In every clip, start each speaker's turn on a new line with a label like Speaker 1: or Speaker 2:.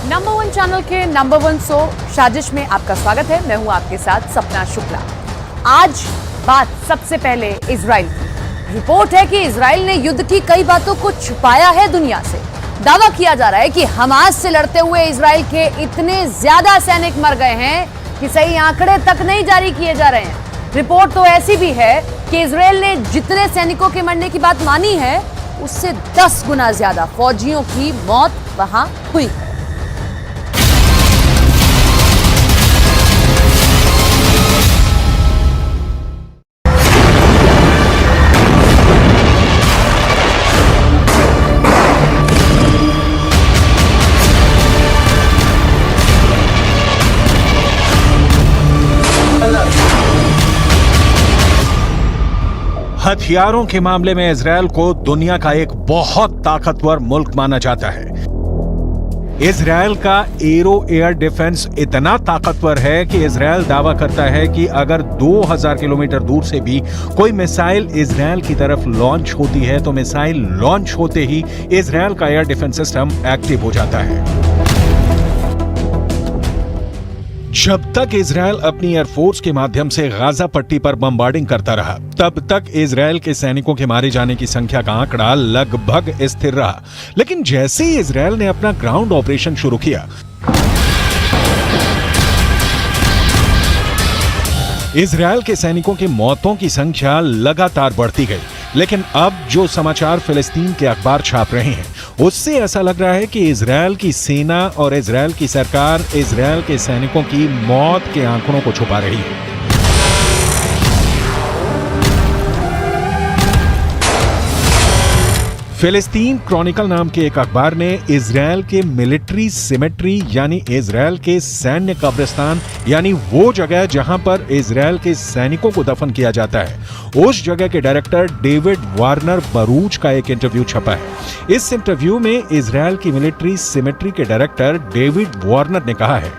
Speaker 1: Number one channel के number one show साजिश में आपका स्वागत है। मैं हूं आपके साथ सपना शुक्ला। आज बात सबसे पहले इजराइल की। रिपोर्ट है कि इजराइल ने युद्ध की कई बातों को छुपाया है दुनिया से। दावा किया जा रहा है कि हमास से लड़ते हुए इजराइल के इतने ज्यादा सैनिक मर गए हैं कि सही आंकड़े तक नहीं जारी किए जा रहे हैं। रिपोर्ट तो ऐसी भी है कि इजराइल ने जितने सैनिकों के मरने की बात मानी है उससे 10 गुना ज्यादा फौजियों की मौत वहां हुई है।
Speaker 2: हथियारों के मामले में इजरायल को दुनिया का एक बहुत ताकतवर मुल्क माना जाता है। इजरायल का एरो एयर डिफेंस इतना ताकतवर है कि इजरायल दावा करता है कि अगर 2000 किलोमीटर दूर से भी कोई मिसाइल इजरायल की तरफ लॉन्च होती है तो मिसाइल लॉन्च होते ही इजरायल का एयर डिफेंस सिस्टम एक्टिव हो जाता है। जब तक इजरायल अपनी एयरफोर्स के माध्यम से गाजा पट्टी पर बमबार्डिंग करता रहा, तब तक इजरायल के सैनिकों के मारे जाने की संख्या का आंकड़ा लगभग स्थिर रहा। लेकिन जैसे ही इजरायल ने अपना ग्राउंड ऑपरेशन शुरू किया, इजरायल के सैनिकों की मौतों की संख्या लगातार बढ़ती गई। लेकिन अब जो समाचार फिलिस्तीन के अखबार छाप रहे हैं उससे ऐसा लग रहा है कि इजरायल की सेना और इजरायल की सरकार इजरायल के सैनिकों की मौत के आंकड़ों को छुपा रही है। फिलिस्तीन क्रॉनिकल नाम के एक अखबार ने इजरायल के मिलिट्री सिमेट्री यानी इजरायल के सैन्य कब्रिस्तान यानी वो जगह जहां पर इजरायल के सैनिकों को दफन किया जाता है, उस जगह के डायरेक्टर डेविड वार्नर बरूच का एक इंटरव्यू छपा है। इस इंटरव्यू में इजरायल की मिलिट्री सिमेट्री के डायरेक्टर डेविड वार्नर ने कहा है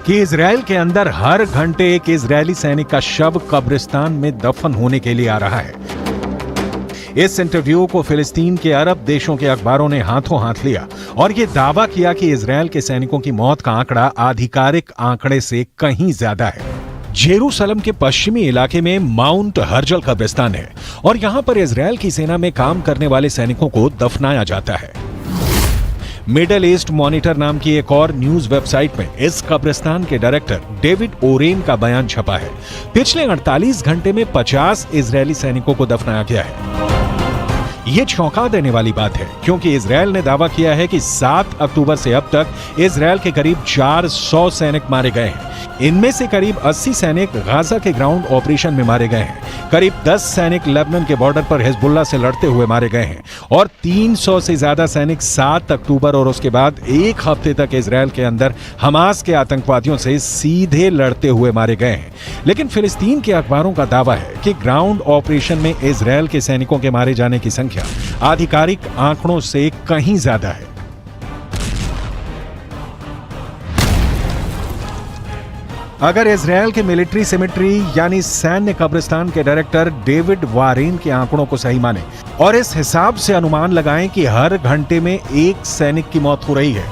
Speaker 2: कि इजरायल के अंदर हर घंटे एक इजरायली सैनिक का शव कब्रिस्तान में दफन होने के लिए आ रहा है। इस इंटरव्यू को फिलिस्तीन के अरब देशों के अखबारों ने हाथों हाथ लिया और यह दावा किया कि इजरायल के सैनिकों की मौत का आंकड़ा आधिकारिक आंकड़े से कहीं ज्यादा है। जेरूसलम के पश्चिमी इलाके में माउंट हर्जल कब्रिस्तान है और यहां पर इजरायल की सेना में काम करने वाले सैनिकों को दफनाया जाता है। मिडल ईस्ट मॉनिटर नाम की एक और न्यूज वेबसाइट में इस कब्रिस्तान के डायरेक्टर डेविड ओरेन का बयान छपा है। पिछले 48 घंटे में 50 इजरायली सैनिकों को दफनाया गया है। ये चौंका देने वाली बात है क्योंकि इजरायल ने दावा किया है कि 7 अक्टूबर से अब तक इजरायल के करीब 400 सैनिक मारे गए हैं। इनमें से करीब 80 सैनिक गाजा के ग्राउंड ऑपरेशन में मारे गए हैं। करीब 10 सैनिक लेबनान के बॉर्डर पर हिजबुल्लाह से लड़ते हुए मारे गए हैं और 300 से ज्यादा सैनिक 7 अक्टूबर और उसके बाद एक हफ्ते तक इजरायल के अंदर हमास के आतंकवादियों से सीधे लड़ते हुए मारे गए हैं। लेकिन फिलिस्तीन के अखबारों का दावा है कि ग्राउंड ऑपरेशन में इजरायल के सैनिकों के मारे जाने की संख्या आधिकारिक आंकड़ों से कहीं ज्यादा है। अगर इजरायल के मिलिट्री सिमेट्री यानी सैन्य कब्रिस्तान के डायरेक्टर डेविड वारेन के आंकड़ों को सही माने और इस हिसाब से अनुमान लगाएं कि हर घंटे में एक सैनिक की मौत हो रही है,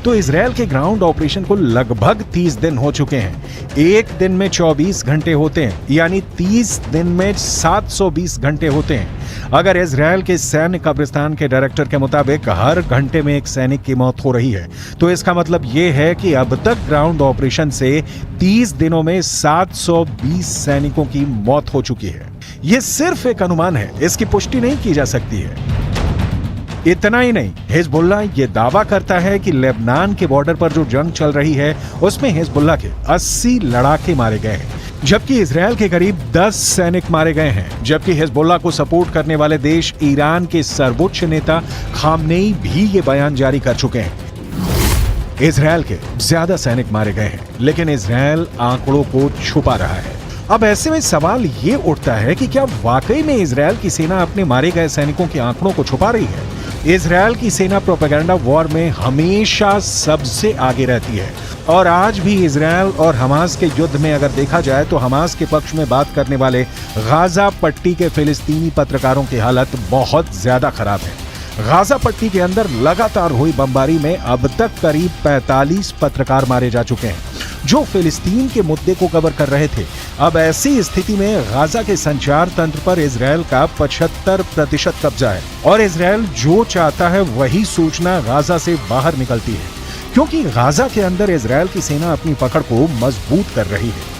Speaker 2: तो इजरायल के ग्राउंड ऑपरेशन को लगभग 30 दिन हो चुके हैं। एक दिन में 24 घंटे होते हैं यानी 30 दिन में 720 घंटे होते हैं। अगर इजरायल के सैन्य कब्रिस्तान के डायरेक्टर के मुताबिक हर घंटे में एक सैनिक की मौत हो रही है, तो इसका मतलब यह है कि अब तक ग्राउंड ऑपरेशन से 30 दिनों में 720 सैनिकों की मौत हो चुकी है। यह सिर्फ एक अनुमान है, इसकी पुष्टि नहीं की जा सकती है। इतना ही नहीं, हिजबुल्लाह ये दावा करता है कि लेबनान के बॉर्डर पर जो जंग चल रही है उसमें हिजबुल्लाह के 80 लड़ाके मारे गए हैं, जबकि इजरायल के करीब 10 सैनिक मारे गए हैं। जबकि हिजबुल्लाह को सपोर्ट करने वाले देश ईरान के सर्वोच्च नेता खामनेई भी ये बयान जारी कर चुके हैं। इजरायल के ज्यादा सैनिक मारे गए हैं, लेकिन इजरायल आंकड़ों को छुपा रहा है। अब ऐसे में सवाल ये उठता है कि क्या वाकई में इजरायल की सेना अपने मारे गए सैनिकों के आंकड़ों को छुपा रही है? इजरायल की सेना प्रोपेगेंडा वॉर में हमेशा सबसे आगे रहती है और आज भी इजरायल और हमास के युद्ध में अगर देखा जाए तो हमास के पक्ष में बात करने वाले गाजा पट्टी के फिलिस्तीनी पत्रकारों की हालत बहुत ज्यादा खराब है। गाजा पट्टी के अंदर लगातार हुई बमबारी में अब तक करीब 45 पत्रकार मारे जा चुके हैं जो फिलिस्तीन के मुद्दे को कवर कर रहे थे। अब ऐसी स्थिति में गाजा के संचार तंत्र पर इजरायल का 75% कब्जा है और इजरायल जो चाहता है वही सूचना गाजा से बाहर निकलती है, क्योंकि गाजा के अंदर इजरायल की सेना अपनी पकड़ को मजबूत कर रही है।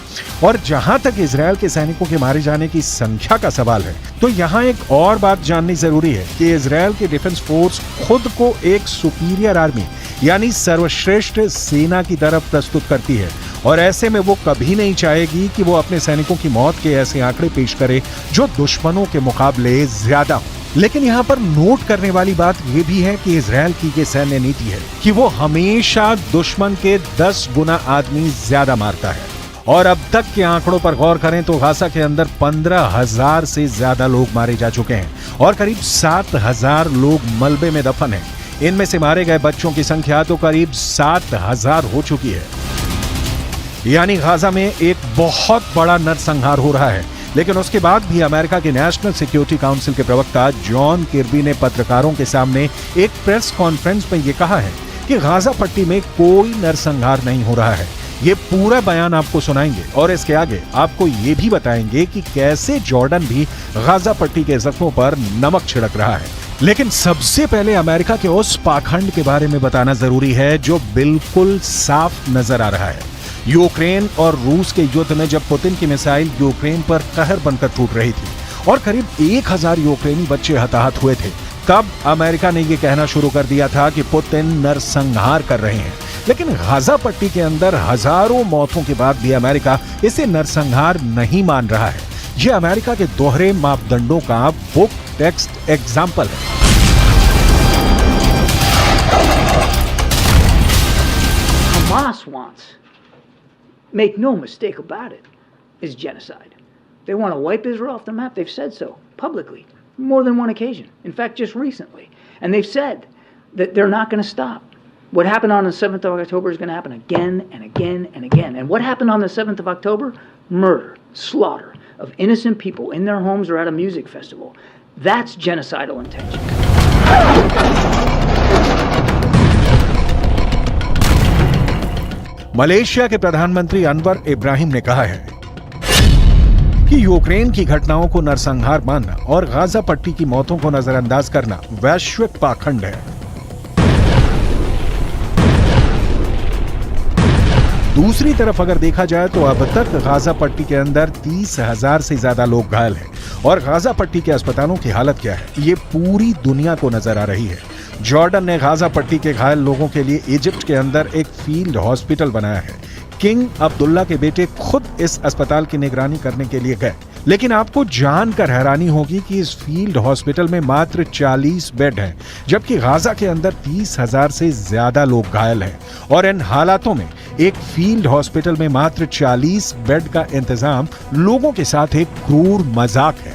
Speaker 2: और जहां तक इजरायल के सैनिकों के मारे जाने की संख्या का सवाल है, तो यहां एक और बात जाननी जरूरी है कि इजरायल की डिफेंस फोर्स खुद को एक सुपीरियर आर्मी यानी सर्वश्रेष्ठ सेना की तरफ प्रस्तुत करती है और ऐसे में वो कभी नहीं चाहेगी कि वो अपने सैनिकों की मौत के ऐसे आंकड़े पेश करे जो दुश्मनों के मुकाबले ज्यादा हो। लेकिन यहाँ पर नोट करने वाली बात यह भी है कि इजरायल की ये सैन्य नीति है कि वो हमेशा दुश्मन के 10 गुना आदमी ज्यादा मारता है। और अब तक के आंकड़ों पर गौर करें तो गाजा के अंदर 15,000 से ज्यादा लोग मारे जा चुके हैं और करीब 7,000 लोग मलबे में दफन हैं। इनमें से मारे गए बच्चों की संख्या तो करीब 7,000 हो चुकी है। यानी गाजा में एक बहुत बड़ा नरसंहार हो रहा है। लेकिन उसके बाद भी अमेरिका के नेशनल सिक्योरिटी काउंसिल के प्रवक्ता जॉन किर्बी ने पत्रकारों के सामने एक प्रेस कॉन्फ्रेंस में यह कहा है कि गाजा पट्टी में कोई नरसंहार नहीं हो रहा है। ये पूरा बयान आपको सुनाएंगे और इसके आगे आपको ये भी बताएंगे कि कैसे जॉर्डन भी गाजा पट्टी के जख्मों पर नमक छिड़क रहा है। लेकिन सबसे पहले अमेरिका के उस पाखंड के बारे में बताना जरूरी है जो बिल्कुल साफ नजर आ रहा है। यूक्रेन और रूस के युद्ध में जब पुतिन की मिसाइल यूक्रेन पर कहर बनकर टूट रही थी और करीब 1000 यूक्रेनी बच्चे हताहत हुए थे, तब अमेरिका ने यह कहना शुरू कर दिया था कि पुतिन नरसंहार कर रहे हैं। लेकिन गाजा पट्टी के अंदर हजारों मौतों के बाद भी अमेरिका इसे नरसंहार नहीं मान रहा है। यह अमेरिका के दोहरे मापदंडों का बुक टेक्स्ट एग्जाम्पल है।
Speaker 3: Hamas wants, make no mistake about it, is genocide. They want to wipe Israel off the map. They've said so publicly, more than one occasion. In fact, just recently. And they've said that they're not going to stop. What happened on the 7th of October is going to happen again and again and again. And what happened on the 7th of October? Murder, slaughter of innocent people in their homes or at a music festival. That's genocidal intention.
Speaker 2: Malaysia के प्रधानमंत्री अनवर इब्राहिम ने कहा है कि Ukraine की घटनाओं को नरसंहार मानना और गाजा पट्टी की मौतों को नजरअंदाज करना वैश्विक पाखंड है। दूसरी तरफ अगर देखा जाए तो अब तक गाजा पट्टी के अंदर 30,000 से ज्यादा लोग घायल हैं और गाजा पट्टी के अस्पतालों की हालत क्या है ये पूरी दुनिया को नजर आ रही है। जॉर्डन ने गाजा पट्टी के घायल लोगों के लिए इजिप्ट के अंदर एक फील्ड हॉस्पिटल बनाया है। किंग अब्दुल्ला के बेटे खुद इस अस्पताल की निगरानी करने के लिए गए। लेकिन आपको जानकर हैरानी होगी कि इस फील्ड हॉस्पिटल में मात्र 40 बेड हैं, जबकि गाजा के अंदर 30,000 से ज्यादा लोग घायल हैं। और इन हालातों में एक फील्ड हॉस्पिटल में मात्र 40 बेड का इंतजाम लोगों के साथ एक क्रूर मजाक है।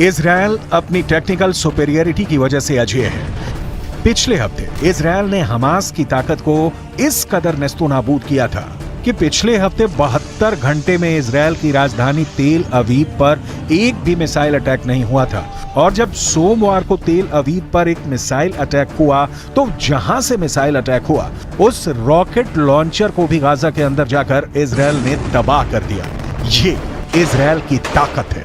Speaker 2: इजरायल अपनी टेक्निकल सुपेरियरिटी की वजह से अजेय है। पिछले हफ्ते इजरायल ने हमास की ताकत को इस कदर नेस्तोनाबूद किया था कि पिछले हफ्ते 72 घंटे में इजरायल की राजधानी तेल अवीव पर एक भी मिसाइल अटैक नहीं हुआ था। और जब सोमवार को तेल अवीव पर एक मिसाइल अटैक हुआ तो जहां से मिसाइल अटैक हुआ उस रॉकेट लॉन्चर को भी गाजा के अंदर जाकर इजरायल ने तबाह कर दिया। ये इजरायल की ताकत है।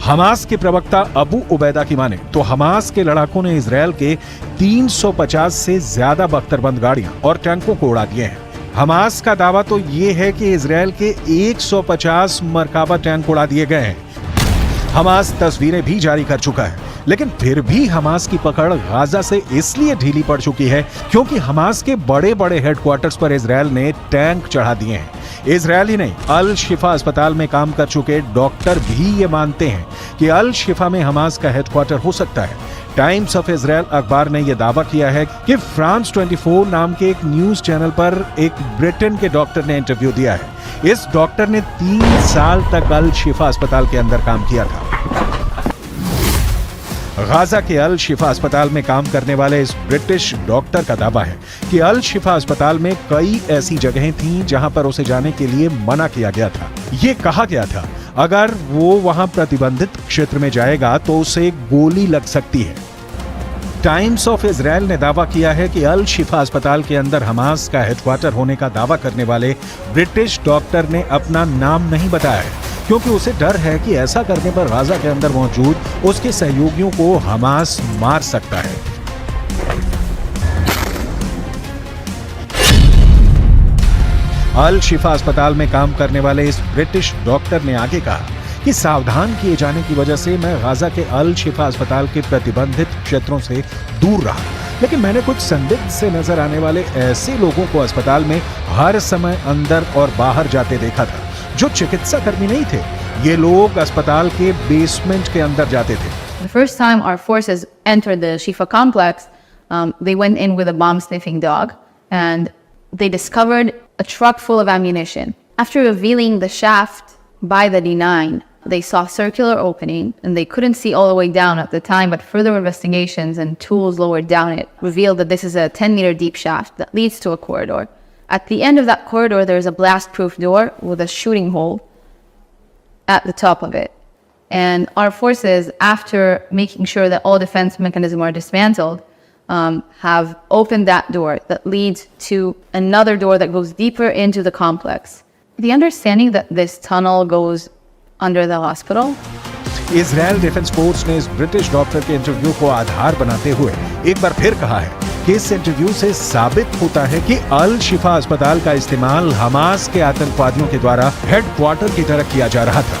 Speaker 2: हमास के प्रवक्ता अबू उबैदा की माने तो हमास के लड़ाकों ने इजरायल के 350 से ज्यादा बख्तरबंद गाड़ियां और टैंकों को उड़ा दिए हैं। हमास का दावा तो ये है कि इजरायल के 150 मरकाबा टैंक उड़ा दिए गए हैं। हमास तस्वीरें भी जारी कर चुका है लेकिन फिर भी हमास की पकड़ गाजा से इसलिए ढीली पड़ चुकी है क्योंकि हमास के बड़े बड़े हेडक्वार्टर्स पर इजरायल ने टैंक चढ़ा दिए हैं। इजरायल ही नहीं, अल शिफा अस्पताल में काम कर चुके डॉक्टर भी ये मानते हैं कि अल शिफा में हमास का हेडक्वार्टर हो सकता है। टाइम्स ऑफ इजरायल अखबार ने यह दावा किया है कि फ्रांस 24 नाम के एक न्यूज चैनल पर एक ब्रिटेन के डॉक्टर ने इंटरव्यू दिया है। इस डॉक्टर ने 3 साल तक अल शिफा अस्पताल के अंदर काम किया था। गाजा के अल शिफा अस्पताल में काम करने वाले इस ब्रिटिश डॉक्टर का दावा है कि अल शिफा अस्पताल में कई ऐसी जगहें थीं जहां पर उसे जाने के लिए मना किया गया था। ये कहा गया था अगर वो वहां प्रतिबंधित क्षेत्र में जाएगा तो उसे गोली लग सकती है। टाइम्स ऑफ इजरायल ने दावा किया है कि अल शिफा अस्पताल के अंदर हमास का हेडक्वार्टर होने का दावा करने वाले ब्रिटिश डॉक्टर ने अपना नाम नहीं बताया है क्योंकि उसे डर है कि ऐसा करने पर गाजा के अंदर मौजूद उसके सहयोगियों को हमास मार सकता है। अल शिफा अस्पताल में काम करने वाले इस ब्रिटिश डॉक्टर ने आगे कहा कि सावधान किए जाने की वजह से मैं गाजा के अल शिफा अस्पताल के प्रतिबंधित क्षेत्रों से दूर रहा, लेकिन मैंने कुछ संदिग्ध से नजर आने वाले ऐसे लोगों को अस्पताल में हर समय अंदर और बाहर जाते देखा था जो चिकित्सा कर्मी नहीं थे। ये लोग अस्पताल के बेसमेंट के अंदर जाते थे।
Speaker 4: The first time our forces entered the Shifa complex, they went in with a bomb-sniffing dog, and they discovered a truck full of ammunition. After revealing the shaft by the D9, they saw a circular opening, and they couldn't see all the way down at the time, but further investigations and tools lowered down it revealed that this is a 10-meter deep shaft that leads to a corridor. At the end of that corridor, there is a blast-proof door with a shooting hole at the top of it. And our forces, after making sure that all defense mechanisms are dismantled, have opened that door that leads to another door that goes deeper into the complex. The understanding that this tunnel goes under the hospital.
Speaker 2: Israel defence force ने इस British doctor के interview को आधार बनाते हुए एक बार फिर कहा है कि इस इंटरव्यू से साबित होता है कि अल शिफा अस्पताल का इस्तेमाल हमास के आतंकवादियों के द्वारा हेडक्वार्टर की तरह किया जा रहा था।